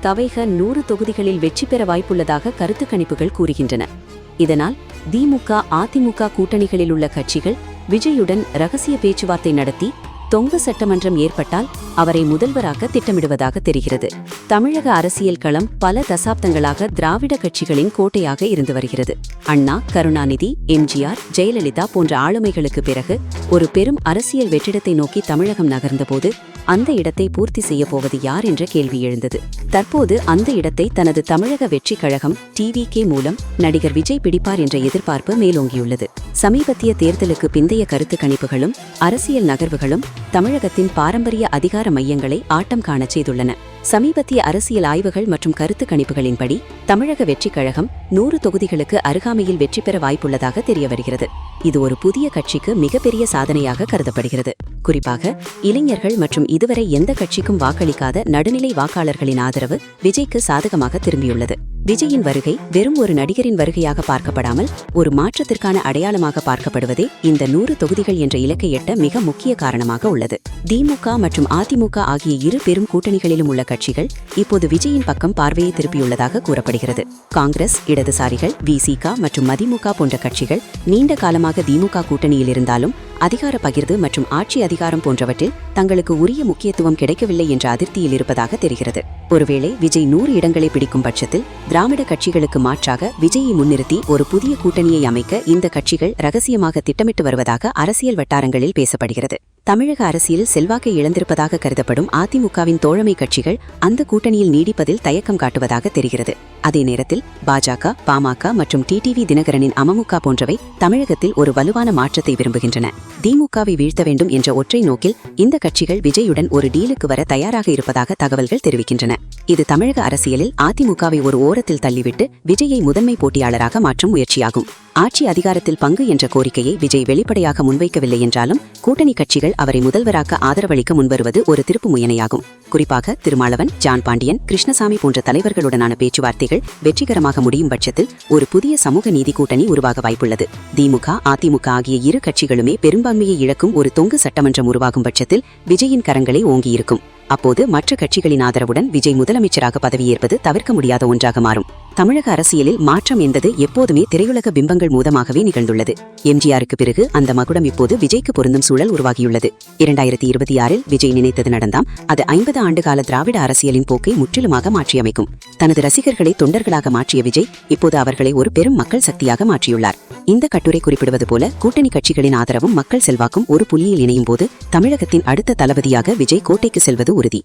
தவைக 100 தொகுதிகளில் வெற்றி பெற வாய்ப்புள்ளதாக கருத்து கணிப்புகள் கூறுகின்றன. இதனால் திமுக, அதிமுக கூட்டணிகளில் உள்ள கட்சிகள் விஜயுடன் ரகசிய பேச்சுவார்த்தை நடத்தி தொங்கு சட்டமன்றம் ஏற்பட்டால் அவரை முதல்வராக திட்டமிடுவதாக தெரிகிறது. தமிழக அரசியல் களம் பல தசாப்தங்களாக திராவிட கட்சிகளின் கோட்டையாக இருந்து வருகிறது. அண்ணா, கருணாநிதி, எம்ஜிஆர், ஜெயலலிதா போன்ற ஆளுமைகளுக்கு பிறகு ஒரு பெரும் அரசியல் வெற்றிடத்தை நோக்கி தமிழகம் நகர்ந்தபோது அந்த இடத்தை பூர்த்தி செய்யப்போவது யார் என்ற கேள்வி எழுந்தது. தற்போது அந்த இடத்தை தனது தமிழக வெற்றி கழகம் டிவிகே மூலம் நடிகர் விஜய் பிடிப்பார் என்ற எதிர்பார்ப்பு மேலோங்கியுள்ளது. சமீபத்திய தேர்தலுக்கு பிந்தைய கருத்து கணிப்புகளும் அரசியல் நகர்வுகளும் தமிழகத்தின் பாரம்பரிய அதிகார மையங்களை ஆட்டம் காணச் செய்துள்ளன. சமீபத்திய அரசியல் ஆய்வுகள் மற்றும் கருத்து கணிப்புகளின்படி தமிழக வெற்றி கழகம் 100 தொகுதிகளுக்கு அருகாமையில் வெற்றி பெற வாய்ப்புள்ளதாக தெரியவருகிறது. இது ஒரு புதிய கட்சிக்கு மிகப்பெரிய சாதனையாக கருதப்படுகிறது. குறிப்பாக இளைஞர்கள் மற்றும் இதுவரை எந்த கட்சிக்கும் வாக்களிக்காத நடுநிலை வாக்காளர்களின் ஆதரவு விஜய்க்கு சாதகமாக திரும்பியுள்ளது. விஜயின் வருகை வெறும் ஒரு நடிகரின் வருகையாக பார்க்கப்படாமல் ஒரு மாற்றத்திற்கான அடையாளமாக பார்க்கப்படுவதே இந்த 100 தொகுதிகள் என்ற இலக்கை எட்ட மிக முக்கிய காரணமாக உள்ளது. திமுக மற்றும் அதிமுக ஆகிய இரு பெரும் கூட்டணிகளிலும் உள்ள கட்சிகள் இப்போது விஜயின் பக்கம் பார்வையை திருப்பியுள்ளதாக கூறப்படுகிறது. காங்கிரஸ், இடதுசாரிகள், விசிக மற்றும் மதிமுக போன்ற கட்சிகள் நீண்ட காலமாக திமுக கூட்டணியில் இருந்தாலும் அதிகார பகிர்வு மற்றும் ஆட்சி அதிகாரம் போன்றவற்றில் தங்களுக்கு உரிய முக்கியத்துவம் கிடைக்கவில்லை என்ற அதிருப்தியில் இருப்பதாக தெரிகிறது. ஒருவேளை விஜய் 100 இடங்களை பிடிக்கும் பட்சத்தில் திராவிட கட்சிகளுக்கு மாற்றாக விஜயை முன்னிறுத்தி ஒரு புதிய கூட்டணியை அமைக்க இந்த கட்சிகள் ரகசியமாக திட்டமிட்டு வருவதாக அரசியல் வட்டாரங்களில் பேசப்படுகிறது. தமிழக அரசியல் செல்வாக்கை இழந்திருப்பதாக கருதப்படும் அதிமுகவின் தோழமை கட்சிகள் அந்த கூட்டணியில் நீடிப்பதில் தயக்கம் காட்டுவதாக தெரிகிறது. அதே நேரத்தில் பாஜக, பாமக மற்றும் டிடிவி தினகரனின் அமமுக போன்றவை தமிழகத்தில் ஒரு வலுவான மாற்றத்தை விரும்புகின்றன. திமுகவை வீழ்த்த வேண்டும் என்ற ஒற்றை நோக்கில் இந்த கட்சிகள் விஜயுடன் ஒரு டீலுக்கு வர தயாராக இருப்பதாக தகவல்கள் தெரிவிக்கின்றன. இது தமிழக அரசியலில் அதிமுகவை ஒரு ஓரத்தில் தள்ளிவிட்டு விஜயை முதன்மை போட்டியாளராக மாற்றும் முயற்சியாகும். ஆட்சி அதிகாரத்தில் பங்கு என்ற கோரிக்கையை விஜய் வெளிப்படையாக முன்வைக்கவில்லை என்றாலும் கூட்டணி கட்சிகள் அவரை முதல்வராக்க ஆதரவளிக்க முன்வருவது ஒரு திருப்பு முயற்சியாகும். குறிப்பாக திருமாவளவன், ஜான் பாண்டியன், கிருஷ்ணசாமி போன்ற தலைவர்களுடனான பேச்சுவார்த்தைகள் வெற்றிகரமாக முடியும் பட்சத்தில் ஒரு புதிய சமூக நீதி கூட்டணி உருவாக வாய்ப்புள்ளது. திமுக, அதிமுக ஆகிய இரு கட்சிகளுமே பெரும்பான்மையை இழக்கும் ஒரு தொங்கு சட்டமன்றம் உருவாகும் பட்சத்தில் விஜயின் கரங்களை ஓங்கியிருக்கும். அப்போது மற்ற கட்சிகளின் ஆதரவுடன் விஜய் முதலமைச்சராக பதவியேற்பது தவிர்க்க முடியாத ஒன்றாக மாறும். தமிழக அரசியலில் மாற்றம் என்பது எப்போதுமே திரையுலக பிம்பங்கள் மூலமாகவே நிகழ்ந்துள்ளது. எம்ஜிஆருக்கு பிறகு அந்த மகுடம் இப்போது விஜய்க்கு பொருந்தும் சூழல் உருவாகியுள்ளது. 2026 விஜய் நினைத்தது நடந்தாம். அது 50 ஆண்டுகால திராவிட அரசியலின் போக்கை முற்றிலுமாக மாற்றியமைக்கும். தனது ரசிகர்களை தொண்டர்களாக மாற்றிய விஜய் இப்போது அவர்களை ஒரு பெரும் மக்கள் சக்தியாக மாற்றியுள்ளார். இந்த கட்டுரை குறிப்பிடுவது போல கூட்டணி கட்சிகளின் ஆதரவும் மக்கள் செல்வாக்கும் ஒரு புள்ளியில் இணையும் போது தமிழகத்தின் அடுத்த தளபதியாக விஜய் கோட்டைக்கு செல்வது உறுதி.